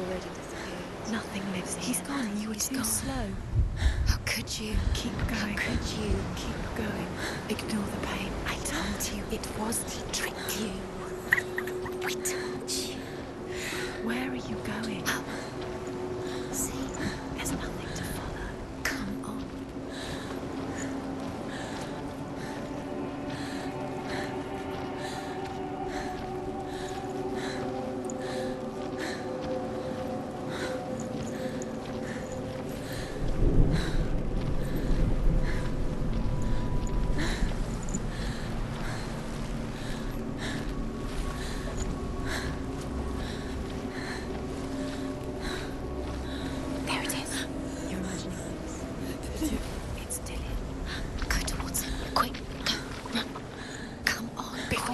already disappeared. Nothing lives here. He's gone. You were too slow. How could you? Keep going. How could you? Keep going. Ignore the pain. I told you it was to trick you. I told you. Where are you going? Oh. See? There's nothing to follow. Come on.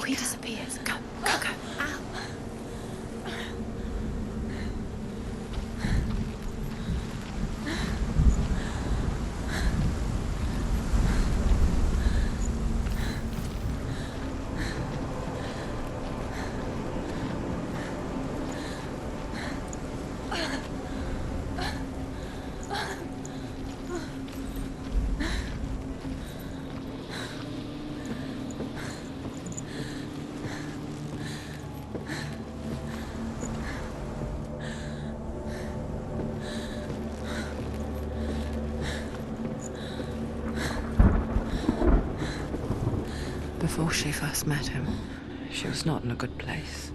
He disappears. Go, go, go. Ow. Before she first met him, she was not in a good place.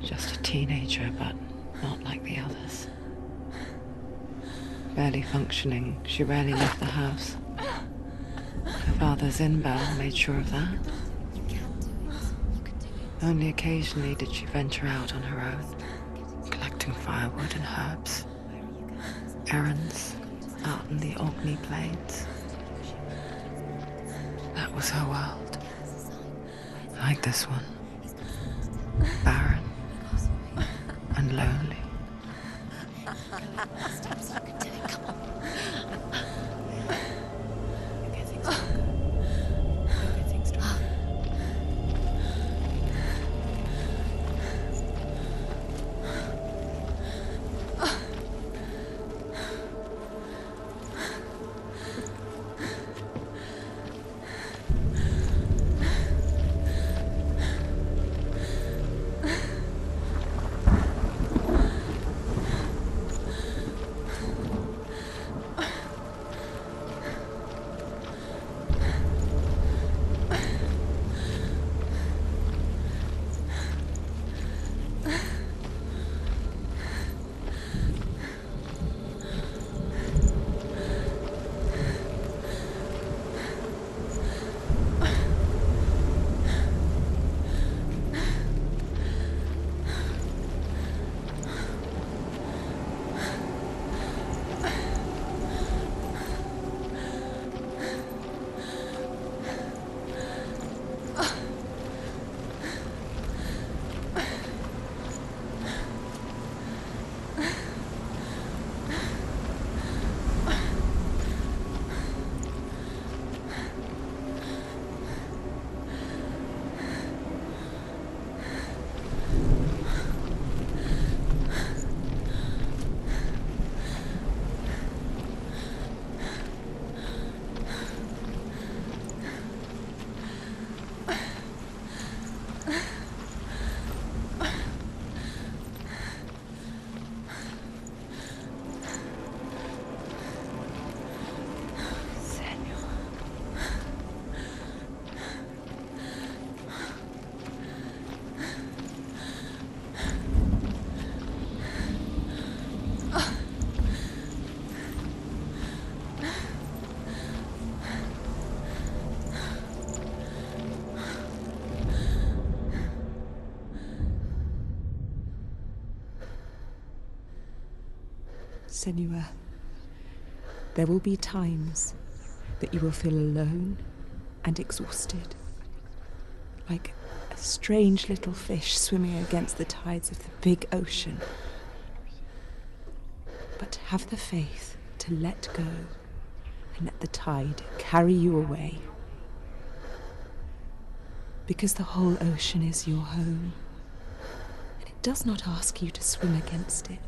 Just a teenager, but not like the others. Barely functioning, she rarely left the house. Her father's in-bell made sure of that. You can do it. You can do it. Only occasionally did she venture out on her own, collecting firewood and herbs, errands out in the Orkney Plains. That was her world. Like this one. Barren and lonely. Steps, you can do it. Come on. You're getting stronger. You're getting stronger. Senua, there will be times that you will feel alone and exhausted, like a strange little fish swimming against the tides of the big ocean. But have the faith to let go and let the tide carry you away. Because the whole ocean is your home, and it does not ask you to swim against it.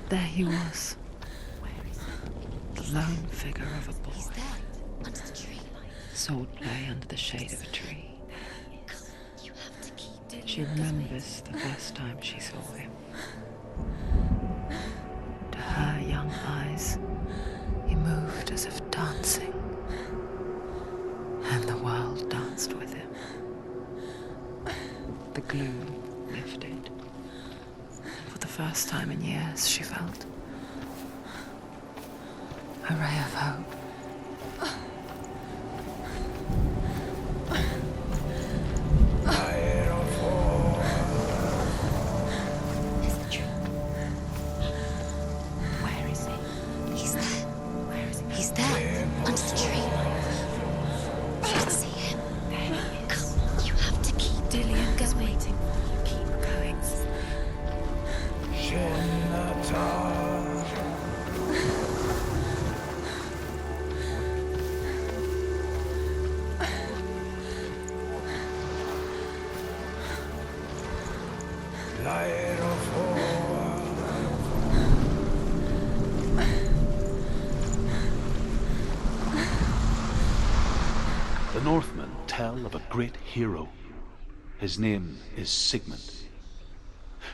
There he was, the lone figure of a boy. He's there, under the tree. Sword play under the shade of a tree. You have to keep She remembers the first time she saw him. To her young eyes, he moved as if dancing, and the world danced with him. The gloom lifted. For the first time in years, she felt a ray of hope. It's the truth. Where is he? He's there. Where is he? He's there, under the tree. You can see him. There he is. Come on, you have to keep Dillian's waiting for you. Keep going. The Northmen tell of a great hero. His name is Sigmund.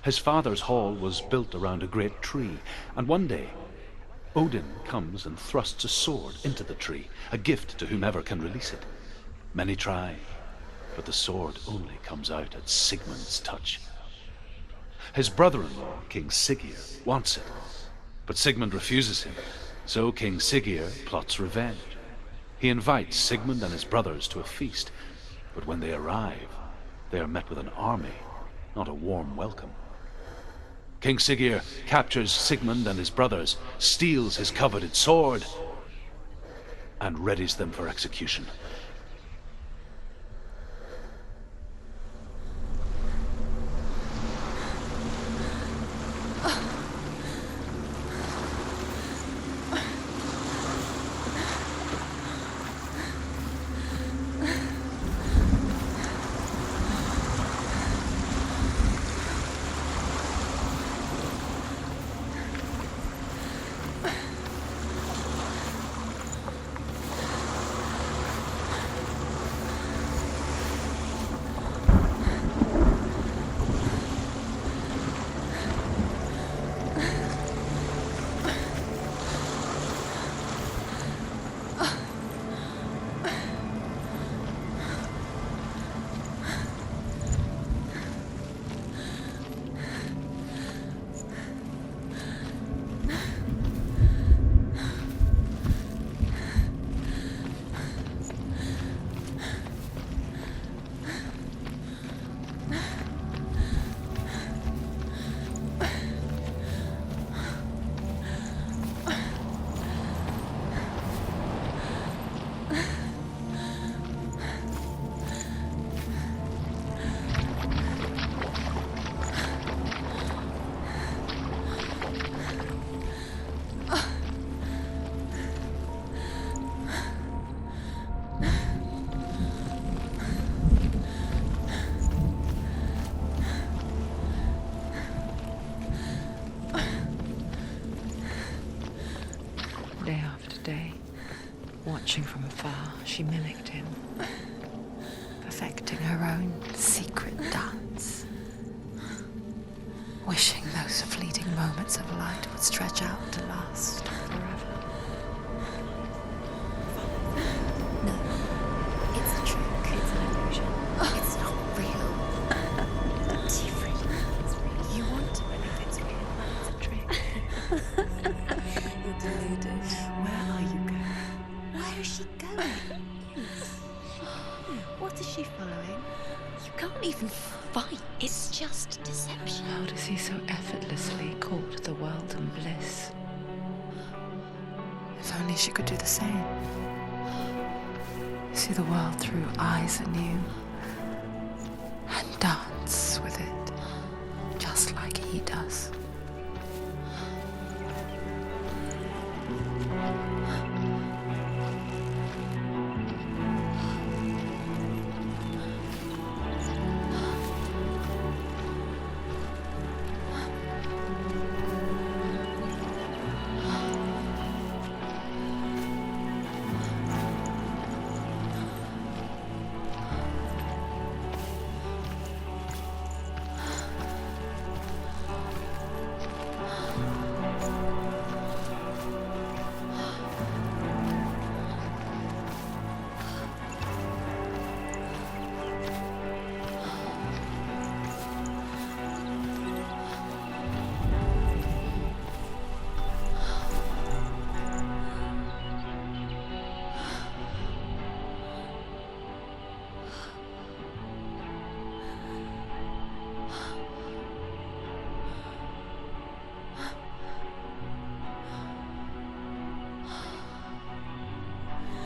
His father's hall was built around a great tree, and one day Odin comes and thrusts a sword into the tree, a gift to whomever can release it. Many try, but the sword only comes out at Sigmund's touch. His brother-in-law, King Siggeir, wants it, but Sigmund refuses him, so King Siggeir plots revenge. He invites Sigmund and his brothers to a feast, but when they arrive, they are met with an army, not a warm welcome. King Siggeir captures Sigmund and his brothers, steals his coveted sword, and readies them for execution. Watching from afar, she mimicked him, perfecting her own secret dance, wishing those fleeting moments of light would stretch out to last forever. No, it's a trick. It's an illusion. It's not real. Do you really think it's real? You want to believe it's real, but it's a trick. You're deluded. Where are you going? Where is she going? What is she following? You can't even fight. It's just deception. How does he so effortlessly court the world and bliss? If only she could do the same. See the world through eyes anew and dance with it, just like he does.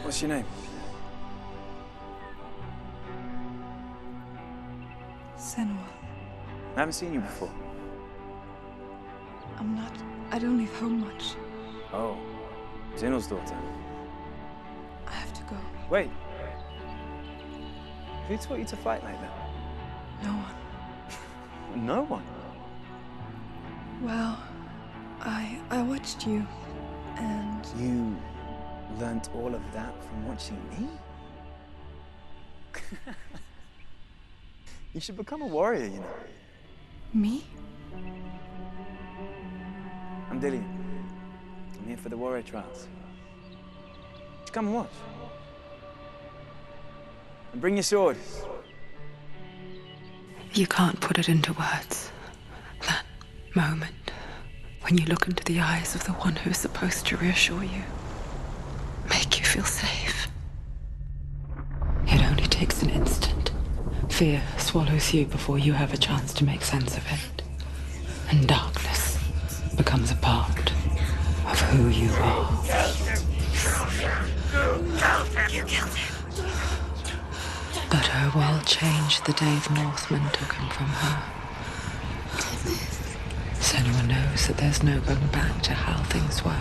What's your name? Senua. I haven't seen you before. I don't leave home much. Oh, Zenua's daughter. I have to go. Wait. Who taught you to fight like that? No one. No one. Well, I watched you, and You learnt all of that from watching me? You should become a warrior, you know. me? I'm Dillian. I'm here for the warrior trials. Just come and watch. And bring your sword. You can't put it into words. That moment when you look into the eyes of the one who's supposed to reassure you, make you feel safe. It only takes an instant. Fear swallows you before you have a chance to make sense of it. And darkness becomes a part of who you are. You killed him. But her world changed the day the Northmen took him from her. Senua knows that there's no going back to how things were.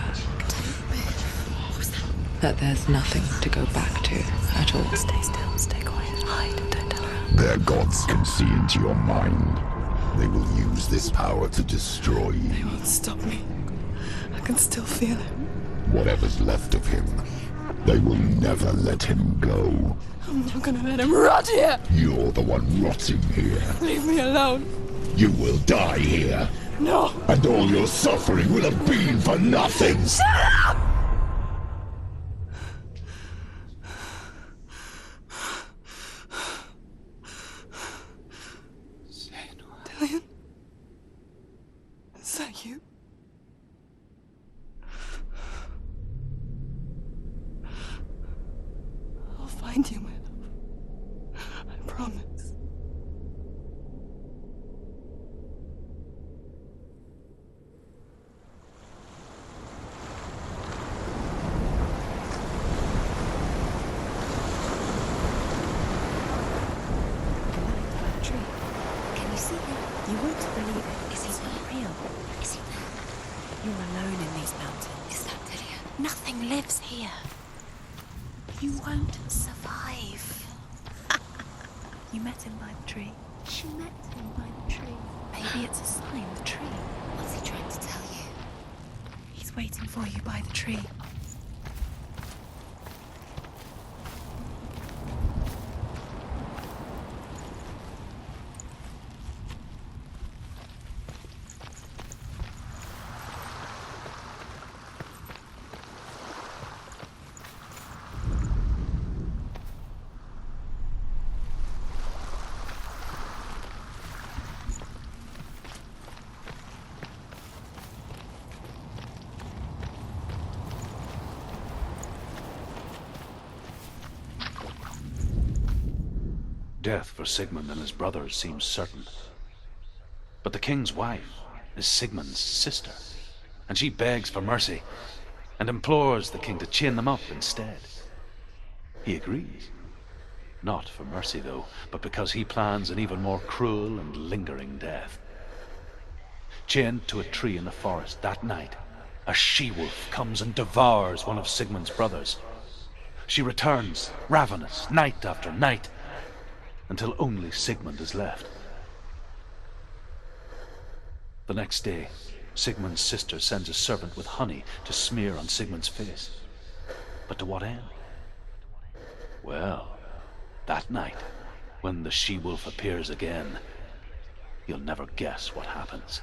That there's nothing to go back to at all. Stay still, stay quiet, hide, don't tell her. Their gods can see into your mind. They will use this power to destroy They you. won't stop me. I can still feel it. Whatever's left of him, they will never let him go. I'm not gonna let him rot here. You're the one rotting here. Leave me alone. You will die here, No. and all your suffering will have been for nothing. Dillian? Is that you? I'll find you, my love. I promise. Can you see him? You won't believe it. Is he It's not real. Is he there? You're alone in these mountains. Is that Dillian? Nothing lives here. You won't survive. You met him by the tree. She met him by the tree. Maybe it's a sign, the tree. What's he trying to tell you? He's waiting for you by the tree. Death for Sigmund and his brothers seems certain. But the king's wife is Sigmund's sister, and she begs for mercy and implores the king to chain them up instead. He agrees. Not for mercy, though, but because he plans an even more cruel and lingering death. Chained to a tree in the forest that night, a she-wolf comes and devours one of Sigmund's brothers. She returns, ravenous, night after night, until only Sigmund is left. The next day, Sigmund's sister sends a servant with honey to smear on Sigmund's face. But to what end? Well, that night, when the she-wolf appears again, you'll never guess what happens.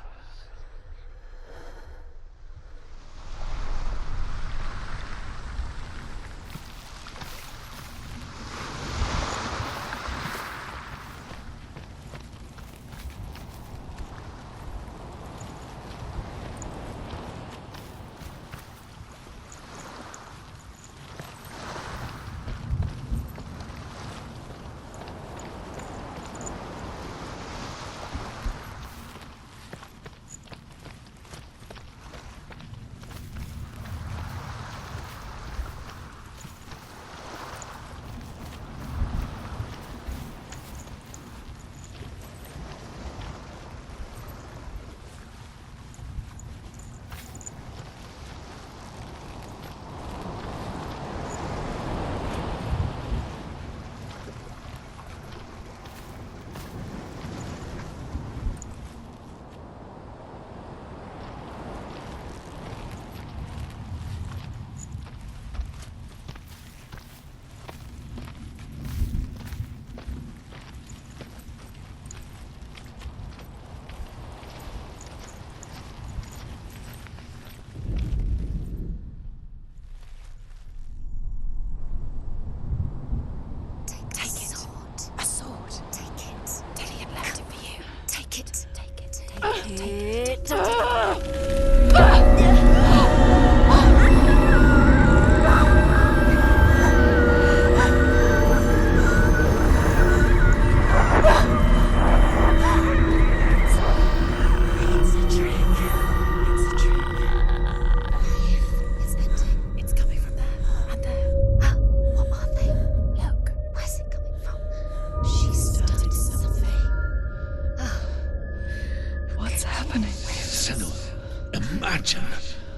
Imagine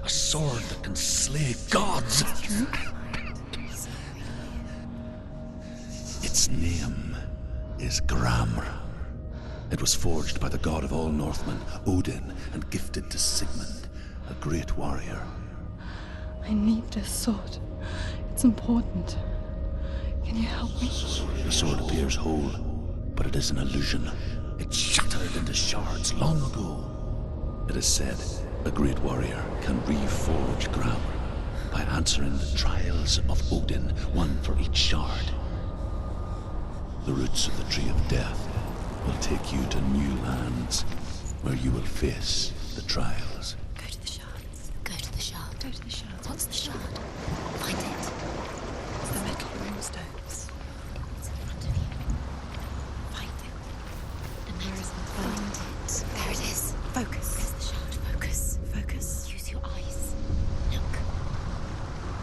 a sword that can slay gods. Its name is Gramr. It was forged by the god of all Northmen, Odin, and gifted to Sigmund, a great warrior. I need this sword. It's important. Can you help me? The sword appears whole, but it is an illusion. It shattered into shards long ago. It is said a great warrior can reforge Gramr by answering the trials of Odin, one for each shard. The roots of the Tree of Death will take you to new lands, where you will face the trials. Go to the shards. Go to the shard. Go to the shards. What's the shard? Find it. It's the metal runestones. It's in front of you. Find it. And where is it? Find it. There it is. Focus. There's the shard. Focus. Focus. Use your eyes. Look.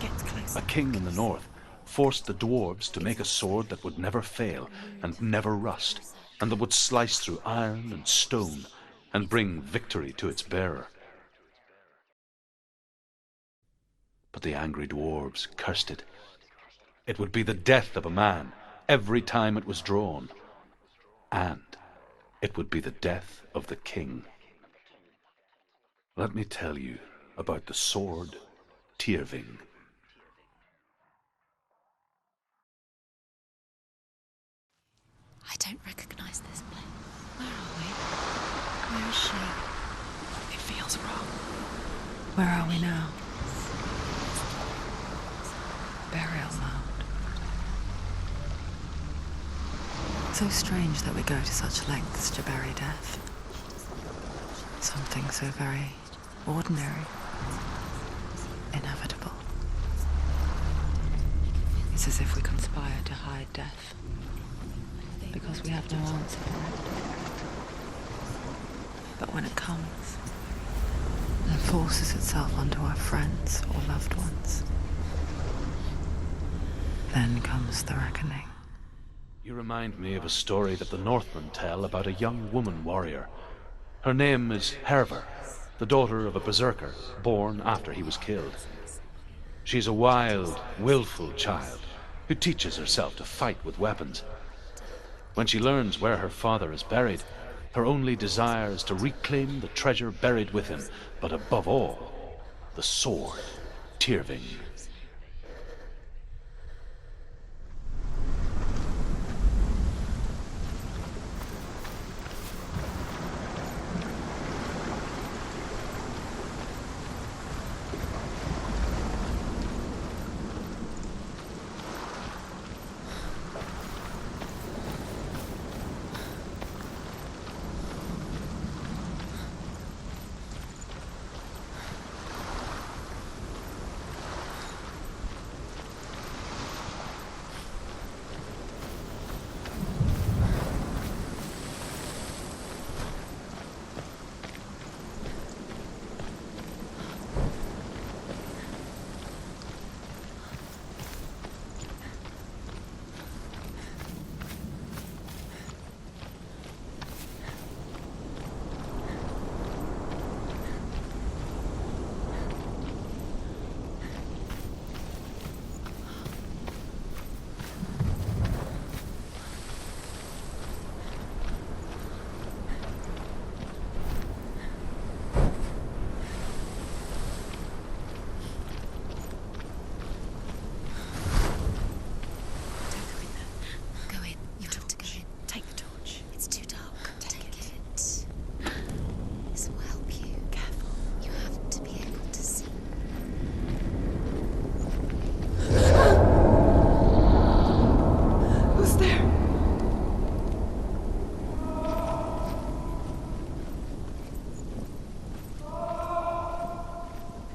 Get closer. A king in the north forced the dwarves to make a sword that would never fail and never rust, and that would slice through iron and stone and bring victory to its bearer. But the angry dwarves cursed it. It would be the death of a man every time it was drawn, and it would be the death of the king. Let me tell you about the sword Tyrving. I don't recognize this place. Where are we? Where is she? It feels wrong. Where are we now? Burial mound. So strange that we go to such lengths to bury death. Something so very ordinary, inevitable. It's as if we conspire to hide death, because because we have no answer for it. But when it comes and forces itself onto our friends or loved ones, then comes the reckoning. You remind me of a story that the Northmen tell about a young woman warrior. Her name is Herver, the daughter of a berserker born after he was killed. She's a wild, willful child who teaches herself to fight with weapons. When she learns where her father is buried, her only desire is to reclaim the treasure buried with him, but above all, the sword, Tyrving.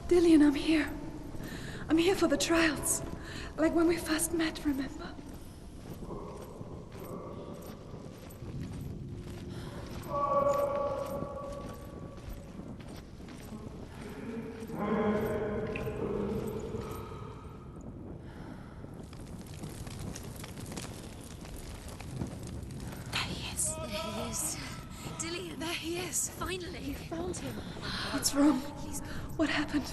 Dillian, I'm here. I'm here for the trials. Like when we first met, remember? There he is. Finally. You found him. What's wrong? What happened?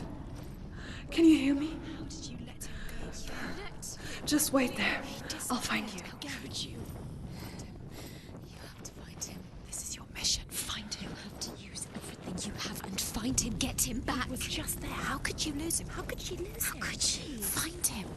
Can you hear me? How did you let him go? You let... Just wait there. I'll find you. How could you? You have to find him. This is your mission. Find him. You have to use everything you have and find him. Get him back. He was just there. How could you lose him? How could she lose him? How could she? Find him.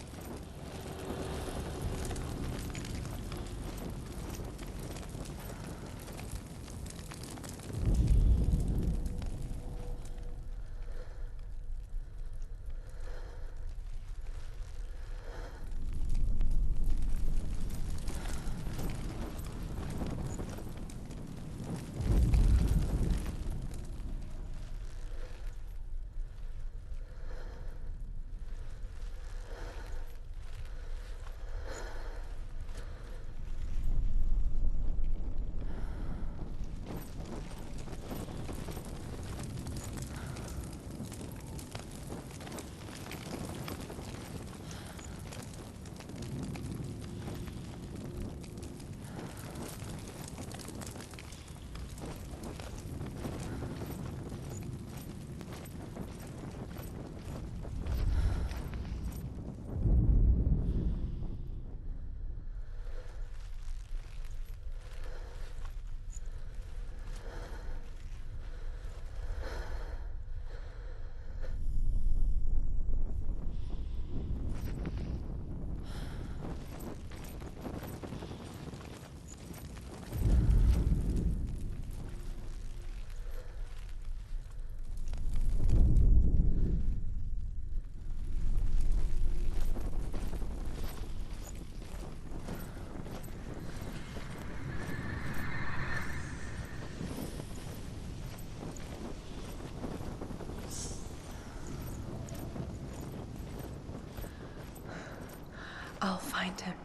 I'll find him.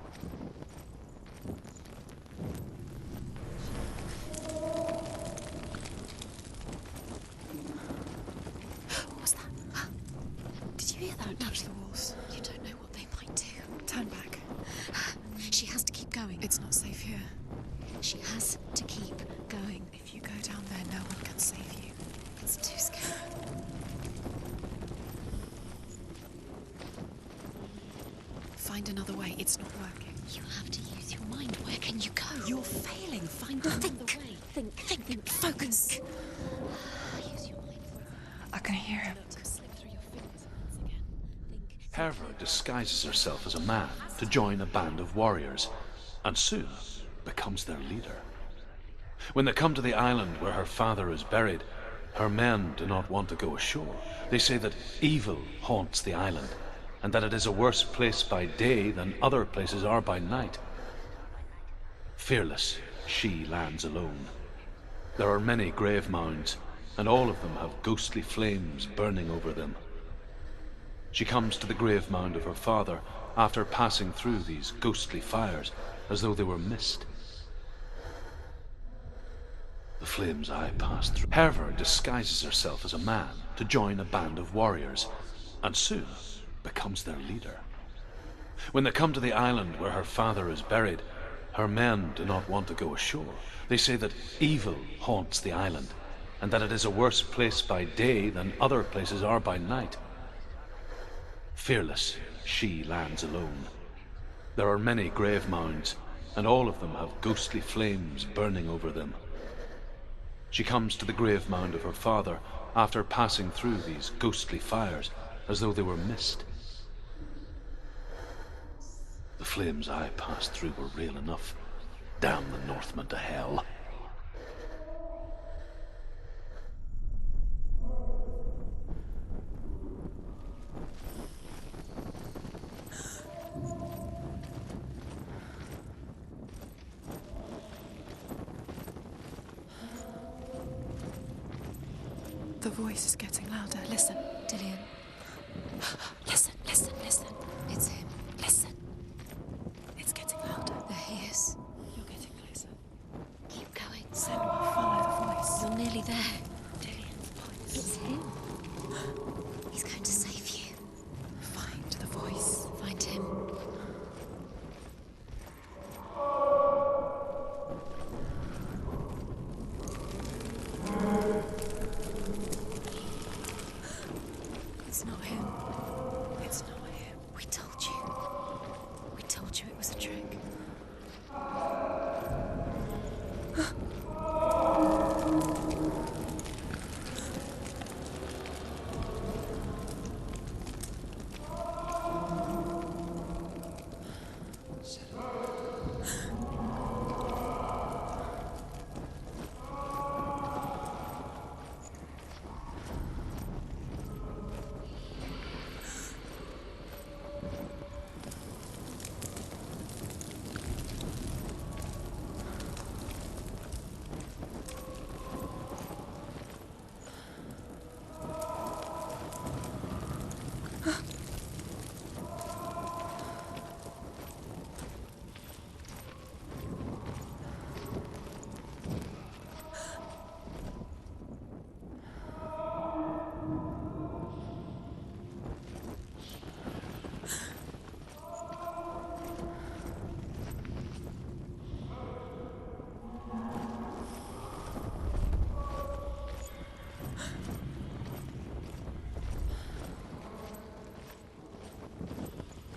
safe here. She has to keep going. If you go down there, no one can save you. It's too scary. Find another way. It's not working. You have to use your mind. Where can you go? You're failing. Find another way. Think. Focus. Use your mind. I can hear him. Slip through your fingers once again. Think. Herva disguises herself as a man to join a band of warriors, and soon becomes their leader. When they come to the island where her father is buried, her men do not want to go ashore. They say that evil haunts the island, and that it is a worse place by day than other places are by night. Fearless, she lands alone. There are many grave mounds, and all of them have ghostly flames burning over them. She comes to the grave mound of her father after passing through these ghostly fires as though they were mist. The flames I passed through. Herva disguises herself as a man to join a band of warriors, and soon becomes their leader. When they come to the island where her father is buried, her men do not want to go ashore. They say that evil haunts the island, and that it is a worse place by day than other places are by night. Fearless, she lands alone. There are many grave mounds, and all of them have ghostly flames burning over them. She comes to the grave mound of her father after passing through these ghostly fires as though they were mist. The flames I passed through were real enough. Damn the Northmen to hell. The voice is getting louder. Listen. Dillian. Listen. It's him. Listen. It's getting louder. There he is. You're getting closer. Keep going. Senua, follow the voice. You're nearly there. Dillian's voice. It's him. He's going to save you. Find the voice. Find him. It's not him. It's not him. We told you. We told you it was a trick.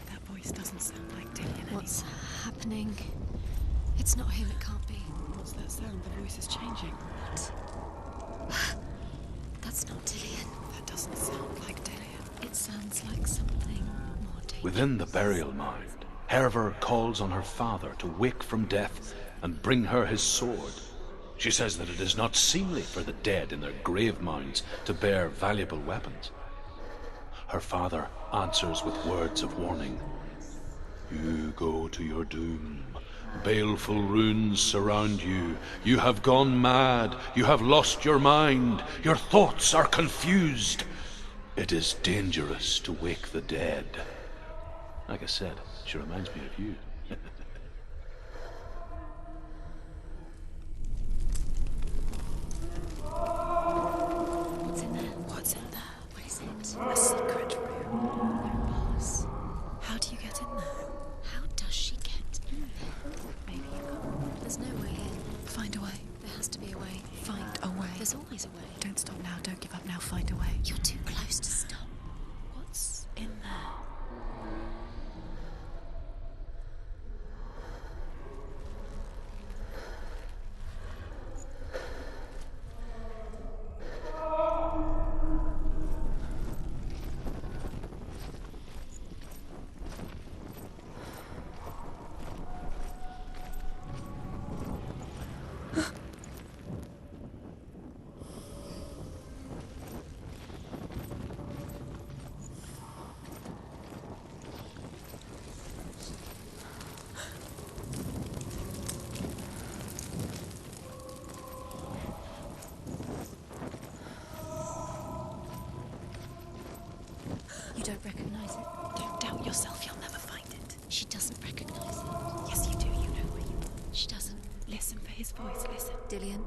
That voice doesn't sound like Dillian What's anymore. happening? It's not him, it can't be. What's that sound? The voice is changing. That's not Dillian. That doesn't sound like Dillian. It sounds like something more dangerous. Within the burial mound, Herva calls on her father to wake from death and bring her his sword. She says that it is not seemly for the dead in their grave mounds to bear valuable weapons. Her father answers with words of warning. You go to your doom. Baleful runes surround you. You have gone mad. You have lost your mind. Your thoughts are confused. It is dangerous to wake the dead. Like I said, she reminds me of you. What's in there? What's in there? What is it? A secret room. Boss. How do you get in there? How does she get in there? Maybe you can't. There's no way in. Find a way. There has to be a way. Find a way. There's always a way. Don't stop now. Don't give up now. Find a way. You're too close to stop. What's in there? You don't recognize it. Don't doubt yourself. You'll never find it. She doesn't recognize it. Yes, you do. You know where you are. She doesn't. Listen for his voice. Listen. Dillian,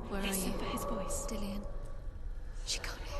where Listen are you? for his voice. Dillian. She can't hear.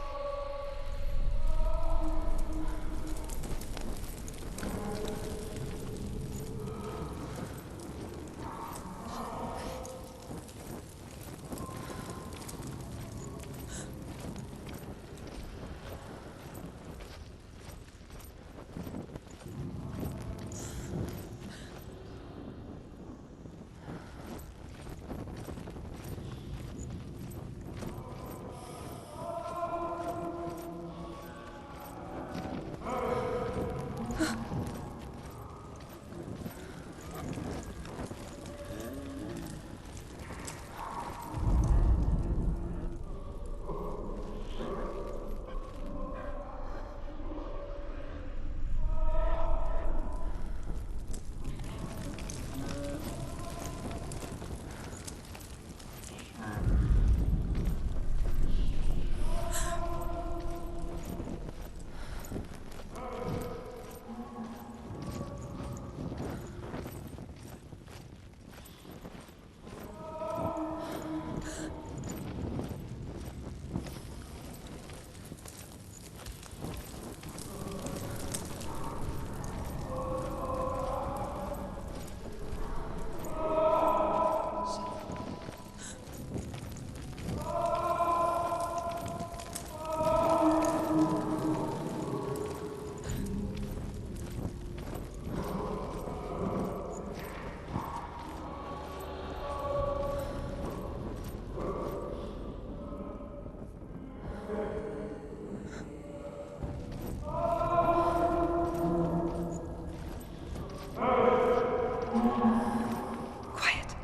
Quiet.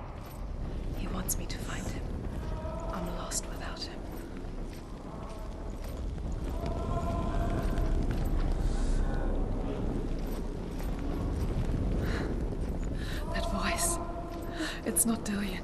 He wants me to find him. I'm lost without him. That voice. It's not Dillian.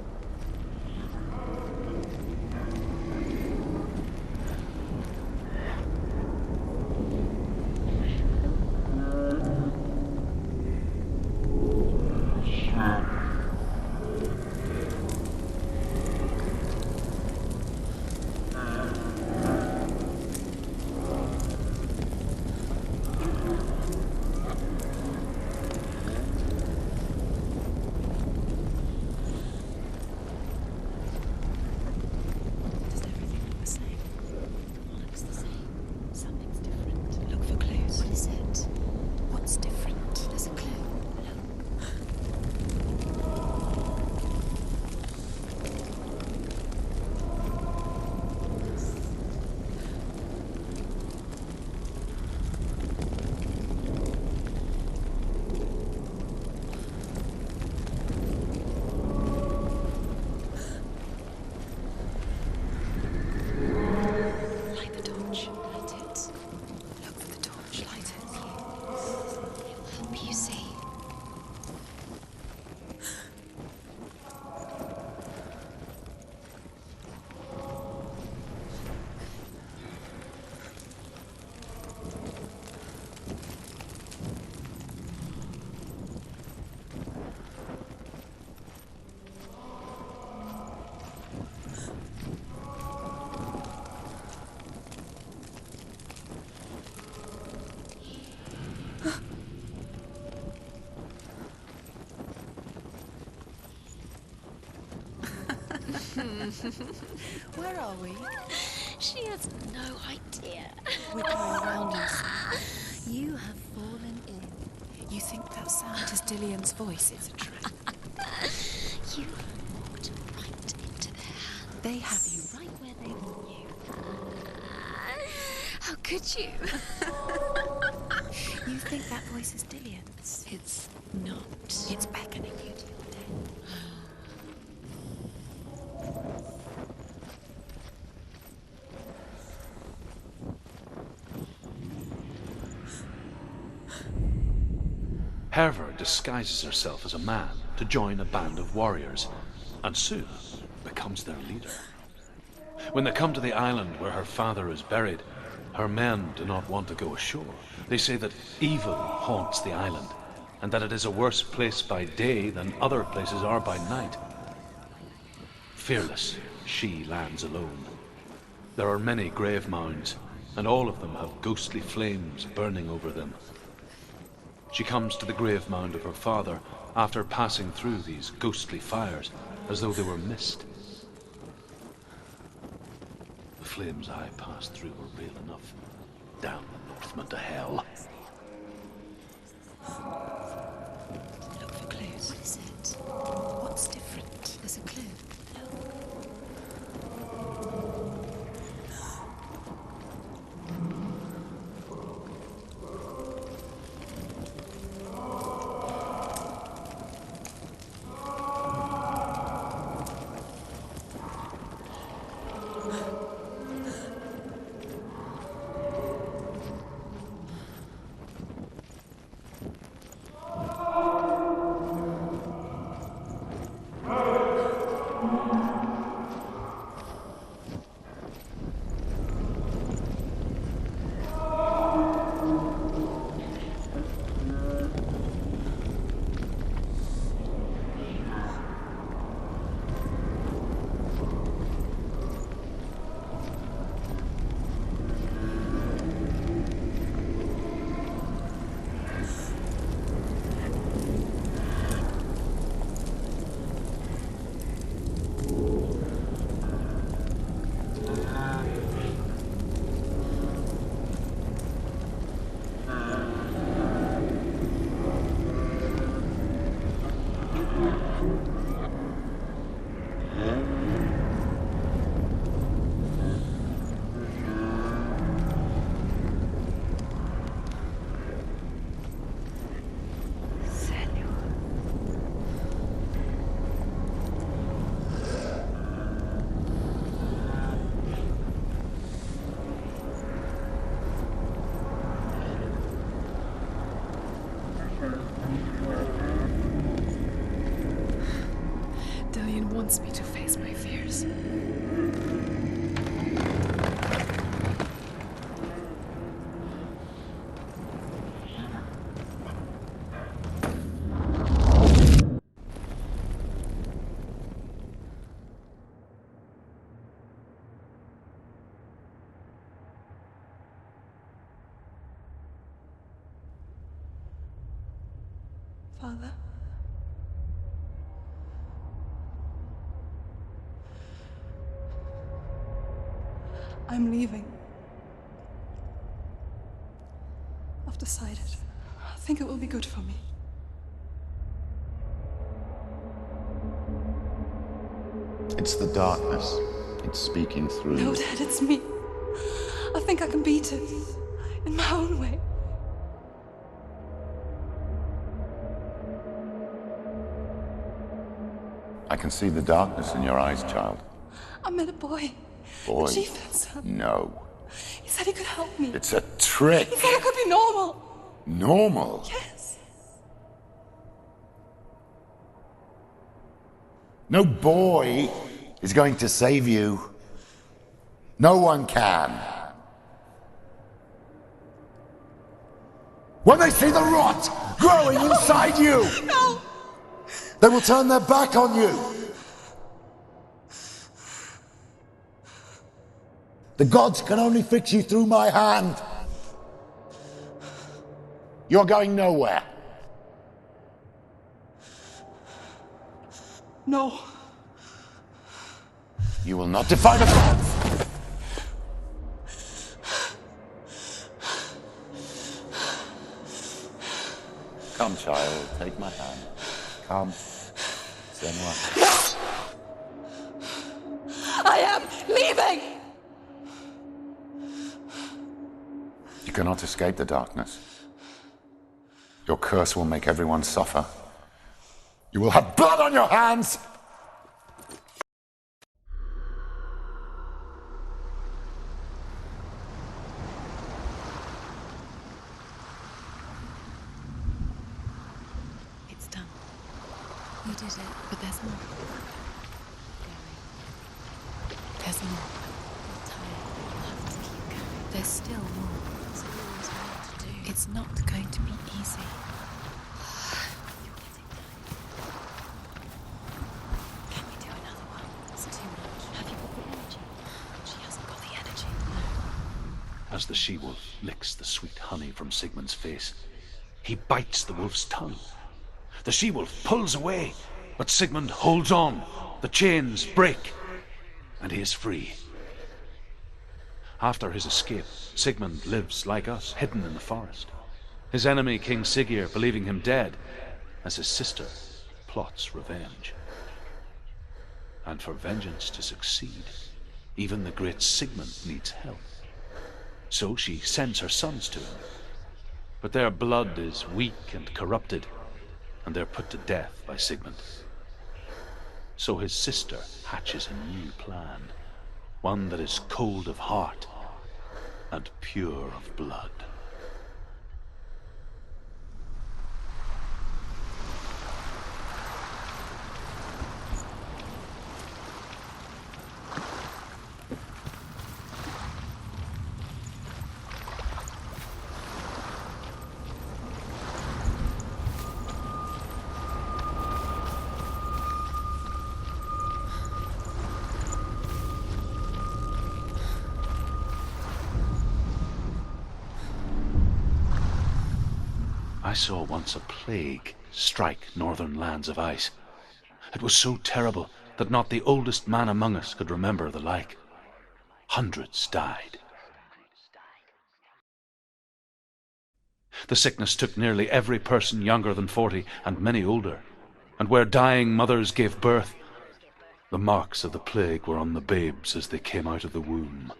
Where are we? She has no idea. We're going round in You have fallen in. You think that sound is Dillian's voice? It's a trick. You walked right into their hands. They have you right where they want you. How could you? You think that voice is Dillian's? It's not. It's beckoning you to your death. Hervor disguises herself as a man to join a band of warriors, and soon becomes their leader. When they come to the island where her father is buried, her men do not want to go ashore. They say that evil haunts the island, and that it is a worse place by day than other places are by night. Fearless, she lands alone. There are many grave mounds, and all of them have ghostly flames burning over them. She comes to the grave mound of her father after passing through these ghostly fires, as though they were mist. The flames I passed through were real enough. Damn the Northmen to hell. Look for clues. What is it? What's different? There's a clue. Dillian wants me to face my fears. Father? I'm leaving. I've decided. I think it will be good for me. It's the darkness. It's speaking through No, you. Dad, it's me. I think I can beat it. In my own way. I can see the darkness in your eyes, child. I met a boy. Boy. The chieftain's son. No. He said he could help me. It's a trick. He said I could be normal. Normal. Yes. No boy is going to save you. No one can. When they see the rot growing inside you, No! they will turn their back on you. The gods can only fix you through my hand. You're going nowhere. No. You will not defy the gods! Come, child, take my hand. Come. Senua. I am leaving! You cannot escape the darkness. Your curse will make everyone suffer. You will have blood on your hands! It's done. You did it. But there's more. There's more. You're tired. You'll have to keep going. There's still more. There's always more to do. It's not going to be easy. You're getting tired. Can we do another one? It's too much. Have you got the energy? She hasn't got the energy. As the she-wolf licks the sweet honey from Sigmund's face, he bites the wolf's tongue. The she-wolf pulls away, but Sigmund holds on. The chains break, and he is free. After his escape, Sigmund lives like us, hidden in the forest. His enemy, King Siggeir, believing him dead, as his sister plots revenge. And for vengeance to succeed, even the great Sigmund needs help. So she sends her sons to him. But their blood is weak and corrupted, and they're put to death by Sigmund. So his sister hatches a new plan, one that is cold of heart and pure of blood. I saw once a plague strike northern lands of ice. It was so terrible that not the oldest man among us could remember the like. Hundreds died. The sickness took nearly every person younger than 40 and many older, and where dying mothers gave birth, the marks of the plague were on the babes as they came out of the womb.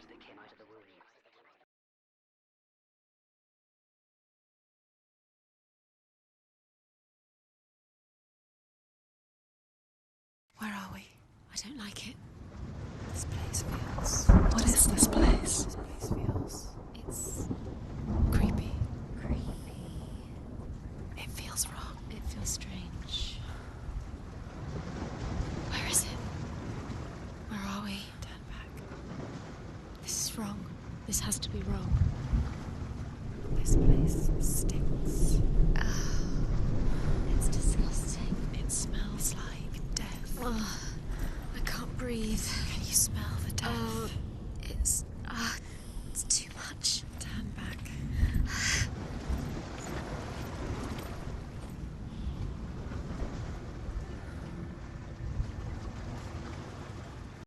Where are we? I don't like it. This place feels... What is this place? This place feels... It's... creepy. Creepy. It feels wrong. It feels strange. Where is it? Where are we? Turn back. This is wrong. This has to be wrong. This place stinks. It's disgusting. It smells like death. Ugh, I can't breathe. Can you smell the death?